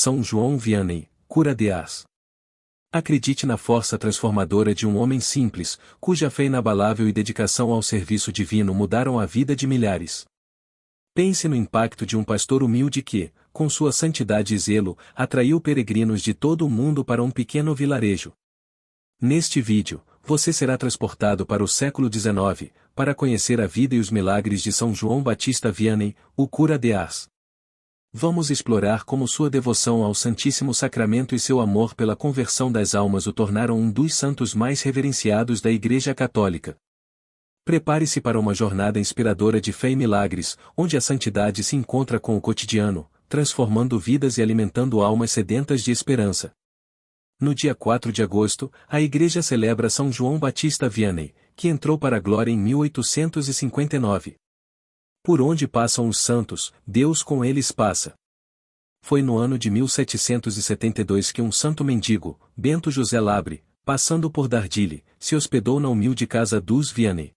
São João Vianney, cura de Ars. Acredite na força transformadora de um homem simples, cuja fé inabalável e dedicação ao serviço divino mudaram a vida de milhares. Pense no impacto de um pastor humilde que, com sua santidade e zelo, atraiu peregrinos de todo o mundo para um pequeno vilarejo. Neste vídeo, você será transportado para o século XIX, para conhecer a vida e os milagres de São João Batista Vianney, o cura de Ars. Vamos explorar como sua devoção ao Santíssimo Sacramento e seu amor pela conversão das almas o tornaram um dos santos mais reverenciados da Igreja Católica. Prepare-se para uma jornada inspiradora de fé e milagres, onde a santidade se encontra com o cotidiano, transformando vidas e alimentando almas sedentas de esperança. No dia 4 de agosto, a Igreja celebra São João Batista Vianney, que entrou para a glória em 1859. Por onde passam os santos, Deus com eles passa. Foi no ano de 1772 que um santo mendigo, Bento José Labre, passando por Dardilly, se hospedou na humilde casa dos Vianney.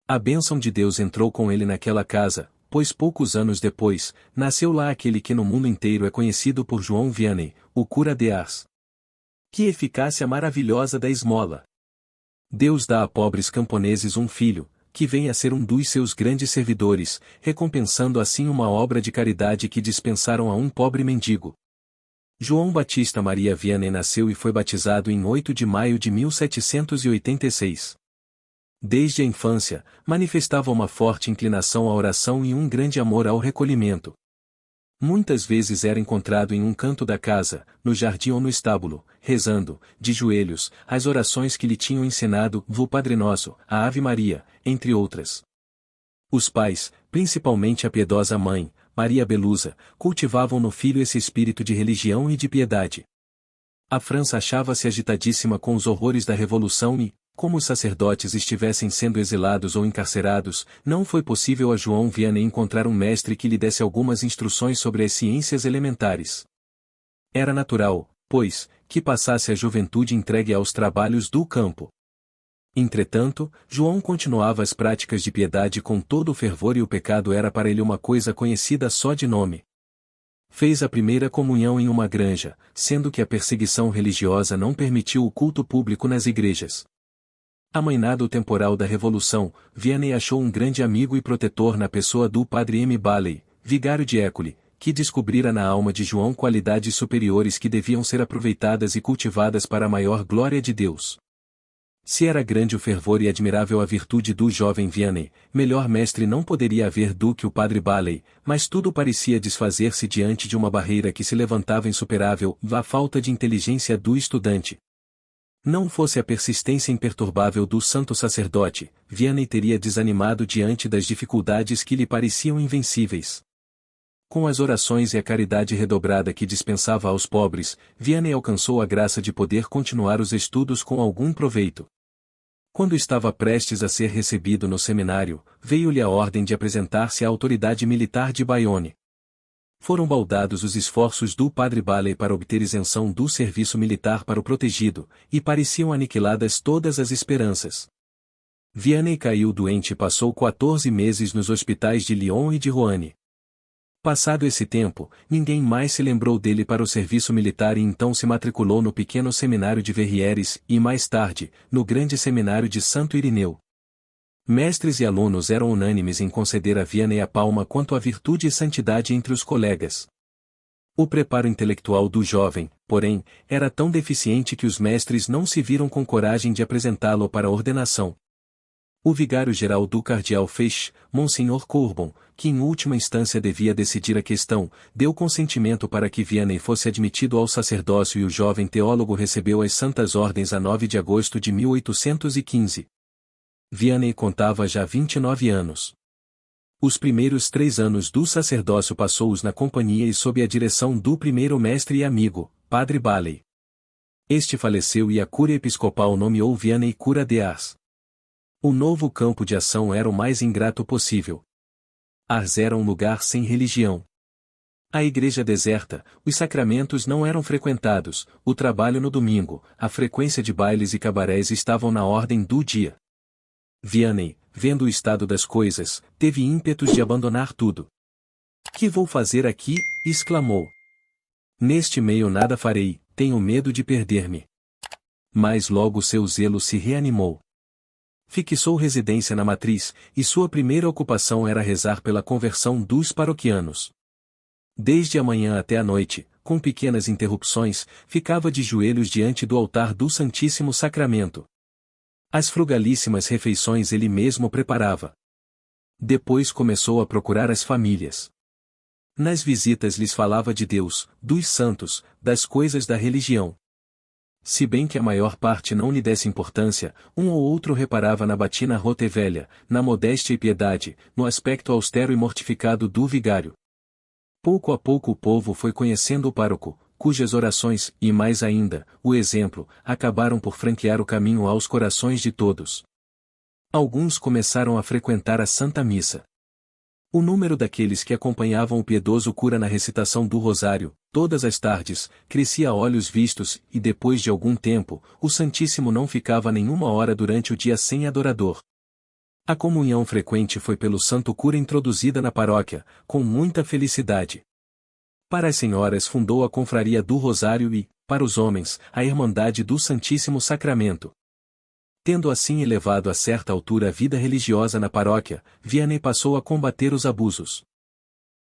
A bênção de Deus entrou com ele naquela casa, pois poucos anos depois, nasceu lá aquele que no mundo inteiro é conhecido por João Vianney, o cura de Ars. Que eficácia maravilhosa da esmola! Deus dá a pobres camponeses um filho, que vem a ser um dos seus grandes servidores, recompensando assim uma obra de caridade que dispensaram a um pobre mendigo. João Batista Maria Vianney nasceu e foi batizado em 8 de maio de 1786. Desde a infância, manifestava uma forte inclinação à oração e um grande amor ao recolhimento. Muitas vezes era encontrado em um canto da casa, no jardim ou no estábulo, rezando, de joelhos, as orações que lhe tinham ensinado o Padre Nosso, a Ave Maria, entre outras. Os pais, principalmente a piedosa mãe, Maria Belusa, cultivavam no filho esse espírito de religião e de piedade. A França achava-se agitadíssima com os horrores da Revolução e, como os sacerdotes estivessem sendo exilados ou encarcerados, não foi possível a João Vianney encontrar um mestre que lhe desse algumas instruções sobre as ciências elementares. Era natural, pois, que passasse a juventude entregue aos trabalhos do campo. Entretanto, João continuava as práticas de piedade com todo o fervor e o pecado era para ele uma coisa conhecida só de nome. Fez a primeira comunhão em uma granja, sendo que a perseguição religiosa não permitiu o culto público nas igrejas. Amainado o temporal da Revolução, Vianney achou um grande amigo e protetor na pessoa do Padre M. Balley, vigário de École, que descobrira na alma de João qualidades superiores que deviam ser aproveitadas e cultivadas para a maior glória de Deus. Se era grande o fervor e admirável a virtude do jovem Vianney, melhor mestre não poderia haver do que o Padre Balley, mas tudo parecia desfazer-se diante de uma barreira que se levantava insuperável, a falta de inteligência do estudante. Não fosse a persistência imperturbável do santo sacerdote, Vianney teria desanimado diante das dificuldades que lhe pareciam invencíveis. Com as orações e a caridade redobrada que dispensava aos pobres, Vianney alcançou a graça de poder continuar os estudos com algum proveito. Quando estava prestes a ser recebido no seminário, veio-lhe a ordem de apresentar-se à autoridade militar de Bayonne. Foram baldados os esforços do Padre Balley para obter isenção do serviço militar para o protegido, e pareciam aniquiladas todas as esperanças. Vianney caiu doente e passou 14 meses nos hospitais de Lyon e de Roanne. Passado esse tempo, ninguém mais se lembrou dele para o serviço militar e então se matriculou no pequeno seminário de Verrières e mais tarde, no grande seminário de Santo Irineu. Mestres e alunos eram unânimes em conceder a Vianney a palma quanto à virtude e santidade entre os colegas. O preparo intelectual do jovem, porém, era tão deficiente que os mestres não se viram com coragem de apresentá-lo para a ordenação. O vigário-geral do cardeal Fesch, Monsenhor Courbon, que em última instância devia decidir a questão, deu consentimento para que Vianney fosse admitido ao sacerdócio e o jovem teólogo recebeu as santas ordens a 9 de agosto de 1815. Vianney contava já 29 anos. Os primeiros 3 anos do sacerdócio passou-os na companhia e sob a direção do primeiro mestre e amigo, Padre Balley. Este faleceu e a cúria episcopal nomeou Vianney cura de Ars. O novo campo de ação era o mais ingrato possível. Ars era um lugar sem religião. A igreja deserta, os sacramentos não eram frequentados, o trabalho no domingo, a frequência de bailes e cabarés estavam na ordem do dia. Vianney, vendo o estado das coisas, teve ímpetos de abandonar tudo. "Que vou fazer aqui?" exclamou. Neste meio nada farei, tenho medo de perder-me. Mas logo seu zelo se reanimou. Fixou residência na matriz, e sua primeira ocupação era rezar pela conversão dos paroquianos. Desde a manhã até a noite, com pequenas interrupções, ficava de joelhos diante do altar do Santíssimo Sacramento. As frugalíssimas refeições ele mesmo preparava. Depois começou a procurar as famílias. Nas visitas lhes falava de Deus, dos santos, das coisas da religião. Se bem que a maior parte não lhe desse importância, um ou outro reparava na batina rota e velha, na modéstia e piedade, no aspecto austero e mortificado do vigário. Pouco a pouco o povo foi conhecendo o pároco, cujas orações, e mais ainda, o exemplo, acabaram por franquear o caminho aos corações de todos. Alguns começaram a frequentar a Santa Missa. O número daqueles que acompanhavam o piedoso cura na recitação do rosário, todas as tardes, crescia a olhos vistos, e depois de algum tempo, o Santíssimo não ficava nenhuma hora durante o dia sem adorador. A comunhão frequente foi pelo santo cura introduzida na paróquia, com muita felicidade. Para as senhoras fundou a Confraria do Rosário e, para os homens, a Irmandade do Santíssimo Sacramento. Tendo assim elevado a certa altura a vida religiosa na paróquia, Vianney passou a combater os abusos.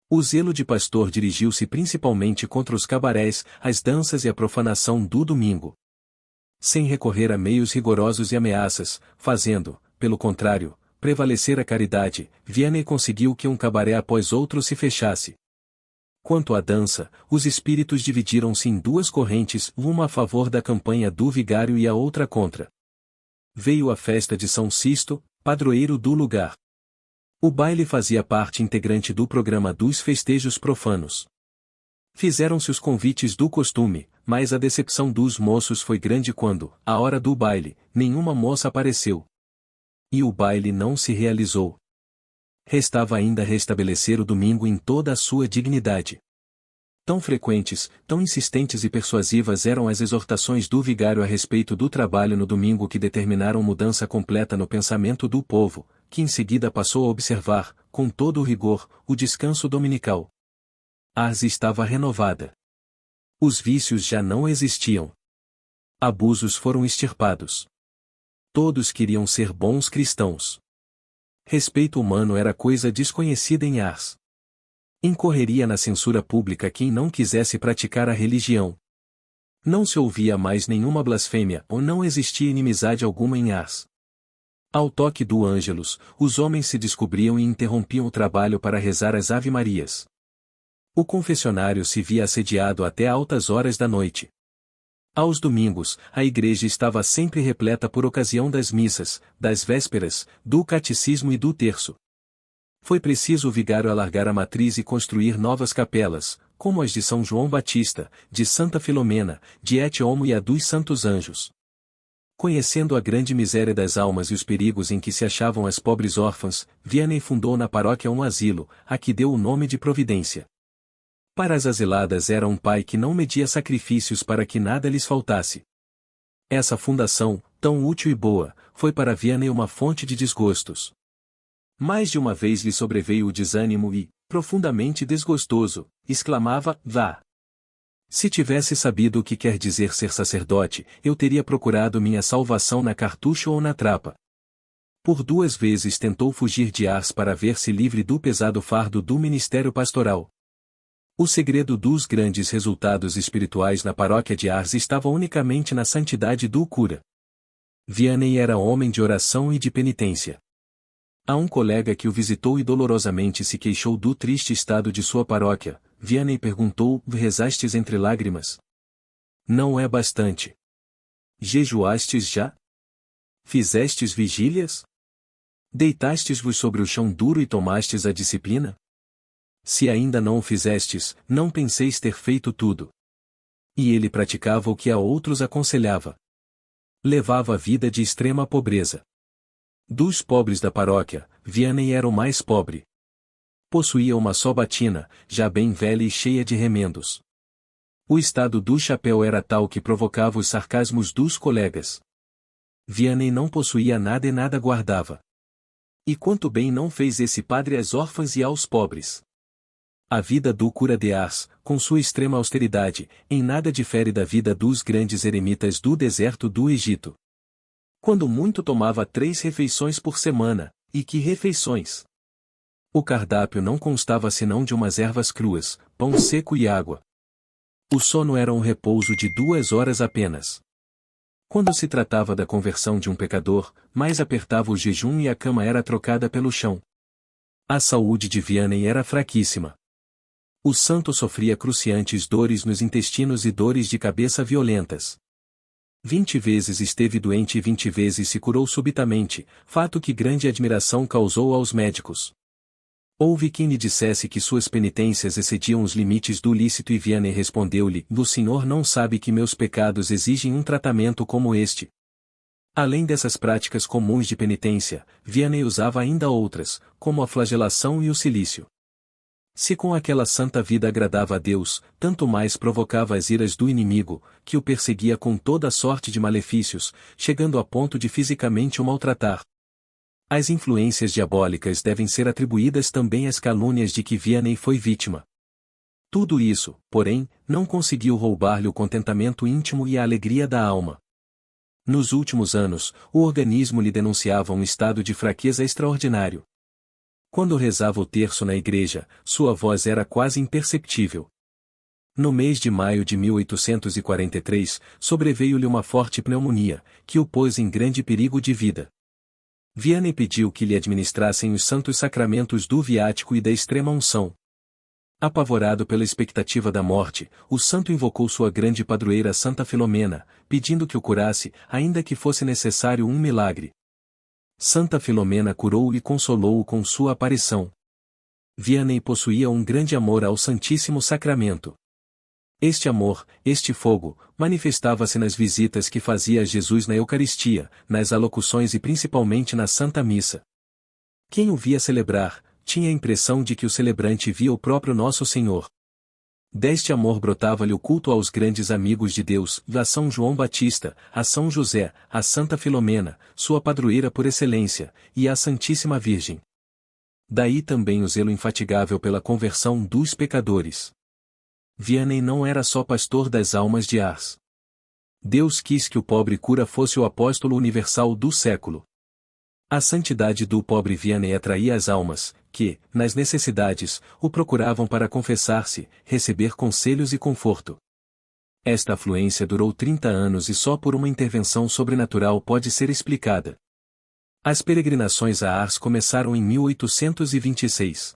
O zelo de pastor dirigiu-se principalmente contra os cabarés, as danças e a profanação do domingo. Sem recorrer a meios rigorosos e ameaças, fazendo, pelo contrário, prevalecer a caridade, Vianney conseguiu que um cabaré após outro se fechasse. Quanto à dança, os espíritos dividiram-se em duas correntes, uma a favor da campanha do vigário e a outra contra. Veio a festa de São Sisto, padroeiro do lugar. O baile fazia parte integrante do programa dos festejos profanos. Fizeram-se os convites do costume, mas a decepção dos moços foi grande quando, à hora do baile, nenhuma moça apareceu. E o baile não se realizou. Restava ainda restabelecer o domingo em toda a sua dignidade. Tão frequentes, tão insistentes e persuasivas eram as exortações do vigário a respeito do trabalho no domingo que determinaram mudança completa no pensamento do povo, que em seguida passou a observar, com todo o rigor, o descanso dominical. Ars estava renovada. Os vícios já não existiam. Abusos foram extirpados. Todos queriam ser bons cristãos. Respeito humano era coisa desconhecida em Ars. Incorreria na censura pública quem não quisesse praticar a religião. Não se ouvia mais nenhuma blasfêmia ou não existia inimizade alguma em Ars. Ao toque do Ângelus, os homens se descobriam e interrompiam o trabalho para rezar as Ave-Marias. O confessionário se via assediado até altas horas da noite. Aos domingos, a igreja estava sempre repleta por ocasião das missas, das vésperas, do catecismo e do terço. Foi preciso o vigário alargar a matriz e construir novas capelas, como as de São João Batista, de Santa Filomena, de Et Homo e a dos Santos Anjos. Conhecendo a grande miséria das almas e os perigos em que se achavam as pobres órfãs, Vianney fundou na paróquia um asilo, a que deu o nome de Providência. Para as asiladas era um pai que não media sacrifícios para que nada lhes faltasse. Essa fundação, tão útil e boa, foi para Vianney uma fonte de desgostos. Mais de uma vez lhe sobreveio o desânimo e, profundamente desgostoso, exclamava: vá! Se tivesse sabido o que quer dizer ser sacerdote, eu teria procurado minha salvação na cartucho ou na trapa. Por 2 vezes tentou fugir de Ars para ver-se livre do pesado fardo do ministério pastoral. O segredo dos grandes resultados espirituais na paróquia de Ars estava unicamente na santidade do cura. Vianney era homem de oração e de penitência. A um colega que o visitou e dolorosamente se queixou do triste estado de sua paróquia, Vianney perguntou: rezastes entre lágrimas? Não é bastante. Jejuastes já? Fizestes vigílias? Deitastes-vos sobre o chão duro e tomastes a disciplina? Se ainda não o fizestes, não penseis ter feito tudo. E ele praticava o que a outros aconselhava. Levava a vida de extrema pobreza. Dos pobres da paróquia, Vianney era o mais pobre. Possuía uma só batina, já bem velha e cheia de remendos. O estado do chapéu era tal que provocava os sarcasmos dos colegas. Vianney não possuía nada e nada guardava. E quanto bem não fez esse padre às órfãs e aos pobres. A vida do cura de Ars, com sua extrema austeridade, em nada difere da vida dos grandes eremitas do deserto do Egito. Quando muito tomava 3 refeições por semana, e que refeições! O cardápio não constava senão de umas ervas cruas, pão seco e água. O sono era um repouso de 2 horas apenas. Quando se tratava da conversão de um pecador, mais apertava o jejum e a cama era trocada pelo chão. A saúde de Vianney era fraquíssima. O santo sofria cruciantes dores nos intestinos e dores de cabeça violentas. 20 vezes esteve doente e 20 vezes se curou subitamente, fato que grande admiração causou aos médicos. Houve quem lhe dissesse que suas penitências excediam os limites do lícito e Vianney respondeu-lhe: "O Senhor não sabe que meus pecados exigem um tratamento como este." Além dessas práticas comuns de penitência, Vianney usava ainda outras, como a flagelação e o cilício. Se com aquela santa vida agradava a Deus, tanto mais provocava as iras do inimigo, que o perseguia com toda sorte de malefícios, chegando a ponto de fisicamente o maltratar. As influências diabólicas devem ser atribuídas também às calúnias de que Vianney foi vítima. Tudo isso, porém, não conseguiu roubar-lhe o contentamento íntimo e a alegria da alma. Nos últimos anos, o organismo lhe denunciava um estado de fraqueza extraordinário. Quando rezava o terço na igreja, sua voz era quase imperceptível. No mês de maio de 1843, sobreveio-lhe uma forte pneumonia, que o pôs em grande perigo de vida. Vianney pediu que lhe administrassem os santos sacramentos do viático e da extrema-unção. Apavorado pela expectativa da morte, o santo invocou sua grande padroeira Santa Filomena, pedindo que o curasse, ainda que fosse necessário um milagre. Santa Filomena curou-o e consolou-o com sua aparição. Vianney possuía um grande amor ao Santíssimo Sacramento. Este amor, este fogo, manifestava-se nas visitas que fazia a Jesus na Eucaristia, nas alocuções e principalmente na Santa Missa. Quem o via celebrar, tinha a impressão de que o celebrante via o próprio Nosso Senhor. Deste amor brotava-lhe o culto aos grandes amigos de Deus, a São João Batista, a São José, a Santa Filomena, sua padroeira por excelência, e à Santíssima Virgem. Daí também o zelo infatigável pela conversão dos pecadores. Vianney não era só pastor das almas de Ars. Deus quis que o pobre cura fosse o apóstolo universal do século. A santidade do pobre Vianney atraía as almas, que, nas necessidades, o procuravam para confessar-se, receber conselhos e conforto. Esta afluência durou 30 anos e só por uma intervenção sobrenatural pode ser explicada. As peregrinações a Ars começaram em 1826.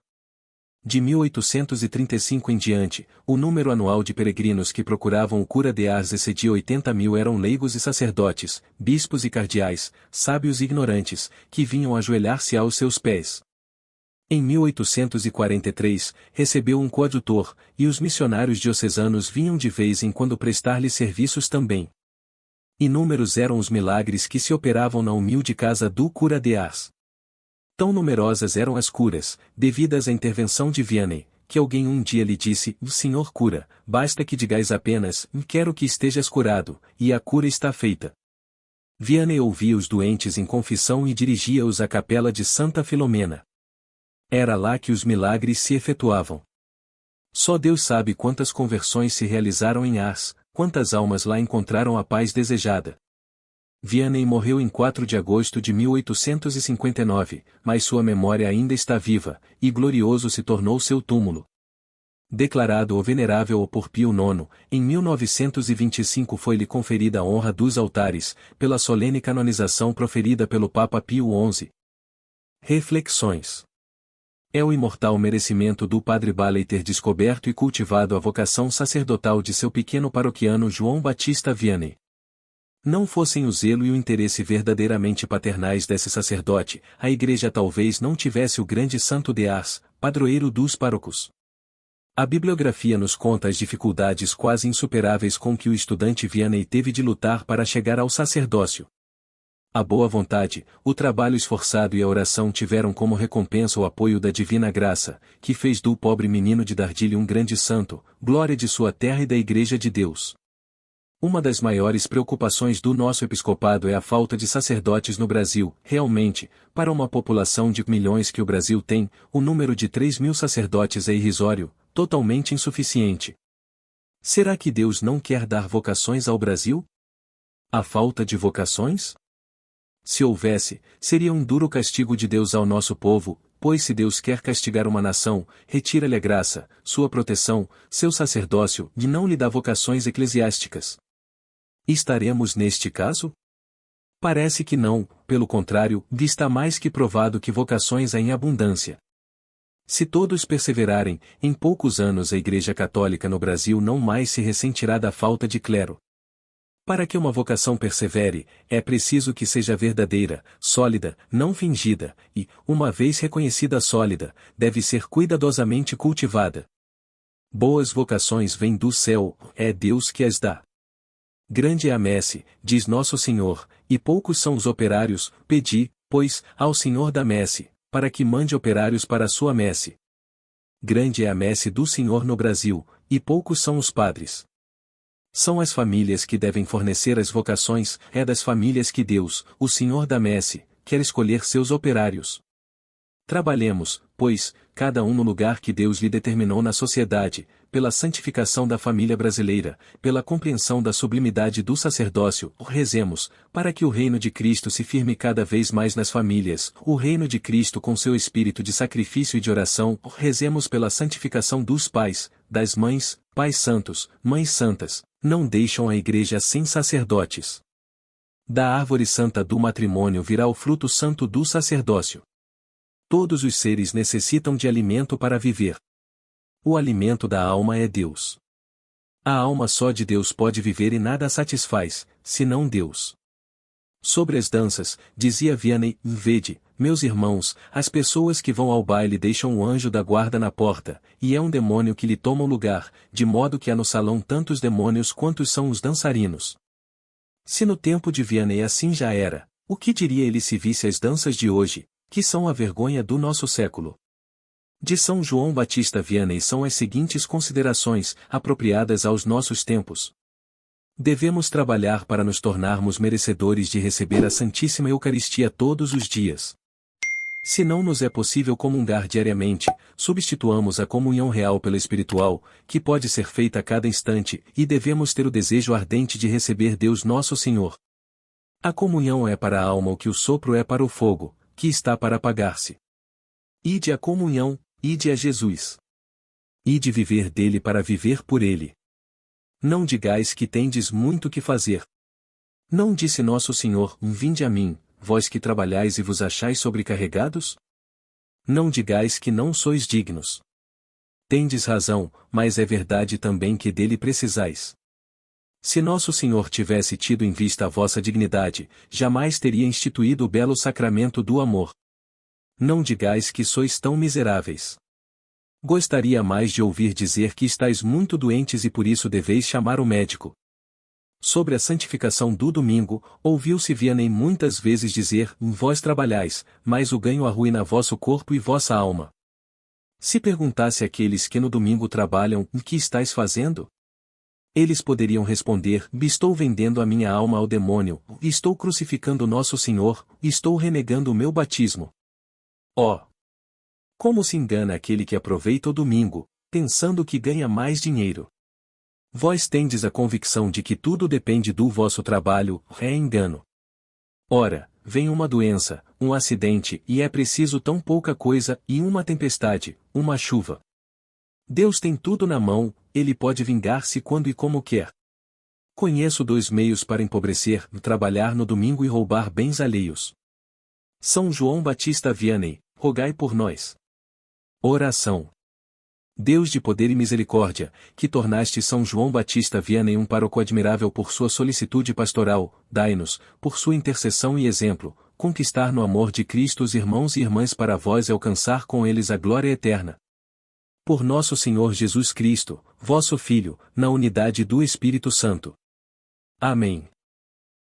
De 1835 em diante, o número anual de peregrinos que procuravam o cura de Ars excedia 80.000 eram leigos e sacerdotes, bispos e cardeais, sábios e ignorantes, que vinham ajoelhar-se aos seus pés. Em 1843, recebeu um coadjutor, e os missionários diocesanos vinham de vez em quando prestar-lhe serviços também. Inúmeros eram os milagres que se operavam na humilde casa do cura de Ars. Tão numerosas eram as curas, devidas à intervenção de Vianney, que alguém um dia lhe disse: "O Senhor cura, basta que digais apenas, quero que estejas curado", e a cura está feita. Vianney ouvia os doentes em confissão e dirigia-os à capela de Santa Filomena. Era lá que os milagres se efetuavam. Só Deus sabe quantas conversões se realizaram em Ars, quantas almas lá encontraram a paz desejada. Vianney morreu em 4 de agosto de 1859, mas sua memória ainda está viva, e glorioso se tornou seu túmulo. Declarado o venerável por Pio IX, em 1925 foi-lhe conferida a honra dos altares, pela solene canonização proferida pelo Papa Pio XI. Reflexões. É o imortal merecimento do Padre Balley ter descoberto e cultivado a vocação sacerdotal de seu pequeno paroquiano João Batista Vianney. Não fossem o zelo e o interesse verdadeiramente paternais desse sacerdote, a Igreja talvez não tivesse o grande santo de Ars, padroeiro dos párocos. A bibliografia nos conta as dificuldades quase insuperáveis com que o estudante Vianney teve de lutar para chegar ao sacerdócio. A boa vontade, o trabalho esforçado e a oração tiveram como recompensa o apoio da divina graça, que fez do pobre menino de Dardilly um grande santo, glória de sua terra e da Igreja de Deus. Uma das maiores preocupações do nosso episcopado é a falta de sacerdotes no Brasil. Realmente, para uma população de milhões que o Brasil tem, o número de 3.000 sacerdotes é irrisório, totalmente insuficiente. Será que Deus não quer dar vocações ao Brasil? A falta de vocações? Se houvesse, seria um duro castigo de Deus ao nosso povo, pois se Deus quer castigar uma nação, retira-lhe a graça, sua proteção, seu sacerdócio, e não lhe dá vocações eclesiásticas. Estaremos neste caso? Parece que não, pelo contrário, está mais que provado que vocações há em abundância. Se todos perseverarem, em poucos anos a Igreja Católica no Brasil não mais se ressentirá da falta de clero. Para que uma vocação persevere, é preciso que seja verdadeira, sólida, não fingida, e, uma vez reconhecida sólida, deve ser cuidadosamente cultivada. Boas vocações vêm do céu, é Deus que as dá. Grande é a messe, diz Nosso Senhor, e poucos são os operários, pedi, pois, ao Senhor da messe, para que mande operários para a sua messe. Grande é a messe do Senhor no Brasil, e poucos são os padres. São as famílias que devem fornecer as vocações, é das famílias que Deus, o Senhor da messe, quer escolher seus operários. Trabalhemos, pois, cada um no lugar que Deus lhe determinou na sociedade, pela santificação da família brasileira, pela compreensão da sublimidade do sacerdócio, rezemos, para que o reino de Cristo se firme cada vez mais nas famílias, o reino de Cristo com seu espírito de sacrifício e de oração, rezemos pela santificação dos pais, das mães, pais santos, mães santas, não deixam a igreja sem sacerdotes. Da árvore santa do matrimônio virá o fruto santo do sacerdócio. Todos os seres necessitam de alimento para viver. O alimento da alma é Deus. A alma só de Deus pode viver e nada a satisfaz, senão Deus. Sobre as danças, dizia Vianney, vede, meus irmãos, as pessoas que vão ao baile deixam o anjo da guarda na porta, e é um demônio que lhe toma o lugar, de modo que há no salão tantos demônios quantos são os dançarinos. Se no tempo de Vianney assim já era, o que diria ele se visse as danças de hoje, que são a vergonha do nosso século? De São João Batista Vianney são as seguintes considerações, apropriadas aos nossos tempos. Devemos trabalhar para nos tornarmos merecedores de receber a Santíssima Eucaristia todos os dias. Se não nos é possível comungar diariamente, substituamos a comunhão real pela espiritual, que pode ser feita a cada instante, e devemos ter o desejo ardente de receber Deus Nosso Senhor. A comunhão é para a alma o que o sopro é para o fogo, que está para apagar-se. Ide à comunhão, ide a Jesus. Ide viver dele para viver por ele. Não digais que tendes muito que fazer. Não disse Nosso Senhor, vinde a mim, vós que trabalhais e vos achais sobrecarregados? Não digais que não sois dignos. Tendes razão, mas é verdade também que dele precisais. Se Nosso Senhor tivesse tido em vista a vossa dignidade, jamais teria instituído o belo sacramento do amor. Não digais que sois tão miseráveis. Gostaria mais de ouvir dizer que estáis muito doentes e por isso deveis chamar o médico. Sobre a santificação do domingo, ouviu-se Vianney muitas vezes dizer, vós trabalhais, mas o ganho arruína vosso corpo e vossa alma. Se perguntasse àqueles que no domingo trabalham, o que estáis fazendo? Eles poderiam responder, estou vendendo a minha alma ao demônio, estou crucificando Nosso Senhor, estou renegando o meu batismo. Oh! Como se engana aquele que aproveita o domingo, pensando que ganha mais dinheiro. Vós tendes a convicção de que tudo depende do vosso trabalho, é engano. Ora, vem uma doença, um acidente e é preciso tão pouca coisa, e uma tempestade, uma chuva. Deus tem tudo na mão, ele pode vingar-se quando e como quer. Conheço 2 meios para empobrecer, trabalhar no domingo e roubar bens alheios. São João Batista Vianney, rogai por nós. Oração. Deus de poder e misericórdia, que tornaste São João Batista Vianney um pároco admirável por sua solicitude pastoral, dai-nos, por sua intercessão e exemplo, conquistar no amor de Cristo os irmãos e irmãs para vós e alcançar com eles a glória eterna. Por nosso Senhor Jesus Cristo, vosso Filho, na unidade do Espírito Santo. Amém.